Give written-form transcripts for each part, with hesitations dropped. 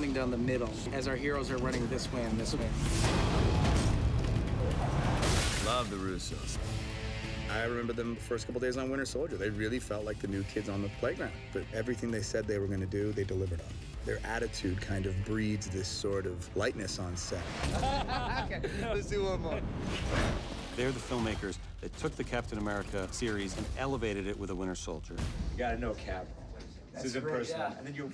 coming down the middle as our heroes are running this way and this way. Love the Russos. I remember them the first couple days on Winter Soldier. They really felt like the new kids on the playground. But everything they said they were going to do, they delivered on. Their attitude kind of breeds this sort of lightness on set. Okay, let's do one more. They're the filmmakers that took the Captain America series and elevated it with a Winter Soldier. You gotta know Cap. This is impersonal. Yeah. And then you...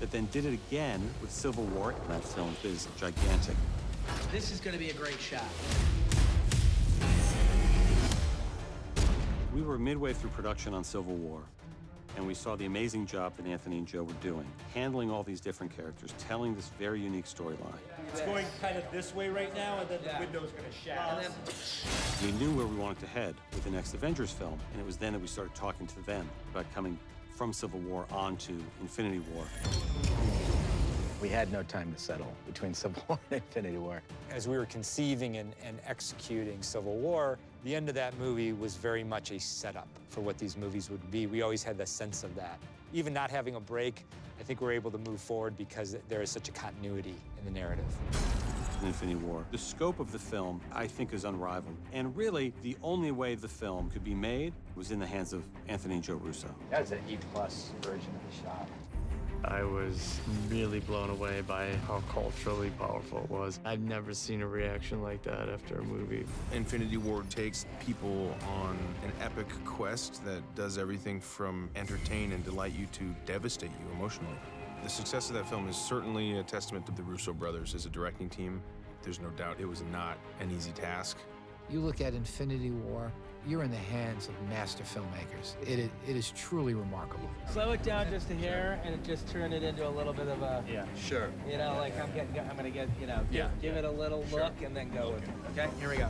That then did it again with Civil War. That film is gigantic. This is going to be a great shot. We were midway through production on Civil War, and we saw the amazing job that Anthony and Joe were doing, handling all these different characters, telling this very unique storyline. It's going kind of this way right now, and then the window's gonna shatter. We knew where we wanted to head with the next Avengers film, and it was then that we started talking to them about coming from Civil War on to Infinity War. We had no time to settle between Civil War and Infinity War. As we were conceiving and executing Civil War, the end of that movie was very much a setup for what these movies would be. We always had the sense of that. Even not having a break, I think we're able to move forward because there is such a continuity in the narrative. Infinity War. The scope of the film, I think, is unrivaled. And really, the only way the film could be made was in the hands of Anthony and Joe Russo. That was an E+ version of the shot. I was really blown away by how culturally powerful it was. I've never seen a reaction like that after a movie. Infinity War takes people on an epic quest that does everything from entertain and delight you to devastate you emotionally. The success of that film is certainly a testament to the Russo brothers as a directing team. There's no doubt it was not an easy task. You look at Infinity War, you're in the hands of master filmmakers. It is truly remarkable. Slow it down just a hair and just turn it into a little bit of a... Yeah, sure. You know, like I'm gonna get, you know, give it a little look and then go with it. Okay, here we go.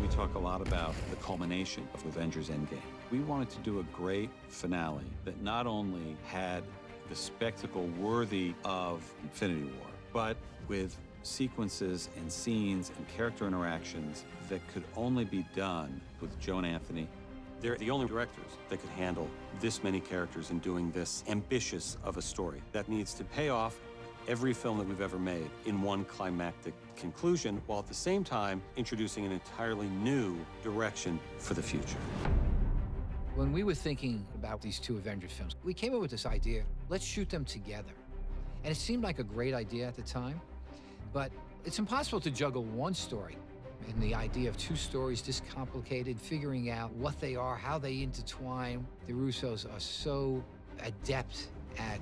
We talk a lot about the culmination of Avengers Endgame. We wanted to do a great finale that not only had the spectacle worthy of Infinity War, but with sequences and scenes and character interactions that could only be done with Joe and Anthony. They're the only directors that could handle this many characters and doing this ambitious of a story that needs to pay off every film that we've ever made in one climactic conclusion, while at the same time introducing an entirely new direction for the future. When we were thinking about these two Avengers films, we came up with this idea, let's shoot them together. And it seemed like a great idea at the time. But it's impossible to juggle one story and the idea of two stories this complicated, figuring out what they are, how they intertwine. The Russos are so adept at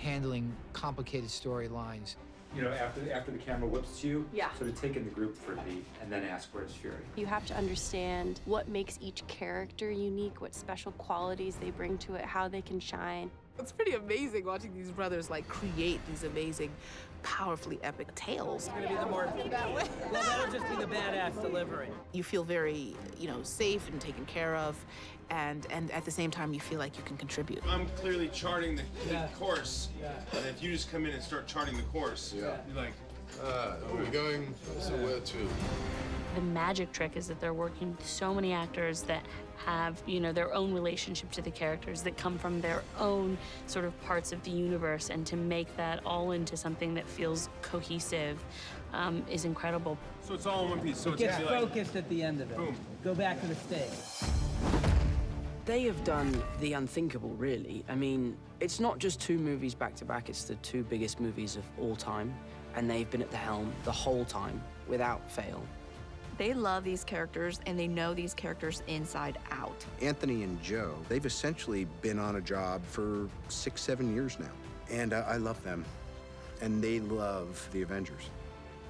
handling complicated storylines. You know, after the camera whips you, Yeah. sort of take in the group for a beat and then ask where's Fury. You have to understand what makes each character unique, what special qualities they bring to it, how they can shine. It's pretty amazing watching these brothers like create these amazing, powerfully epic tales. It's gonna be the more... Well, that'll just be the badass delivery. You feel very, you know, safe and taken care of, and at the same time you feel like you can contribute. I'm clearly charting the course, and if you just come in and start charting the course, you're like, we're going somewhere too. The magic trick is that they're working with so many actors that have, you know, their own relationship to the characters, that come from their own sort of parts of the universe, and to make that all into something that feels cohesive is incredible. So it's all in one piece. So It it's gets like, focused at the end of it. Boom. Go back to the stage. They have done the unthinkable, really. I mean, it's not just two movies back to back, it's the two biggest movies of all time, and they've been at the helm the whole time, without fail. They love these characters, and they know these characters inside out. Anthony and Joe, they've essentially been on a job for 6-7 years now. And I love them, and they love the Avengers.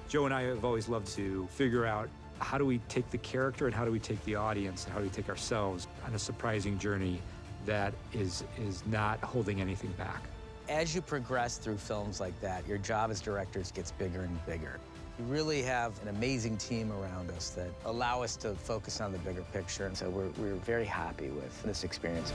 Joe and I have always loved to figure out how do we take the character and how do we take the audience and how do we take ourselves on a surprising journey that is not holding anything back. As you progress through films like that, your job as directors gets bigger and bigger. We really have an amazing team around us that allow us to focus on the bigger picture, and so we're very happy with this experience.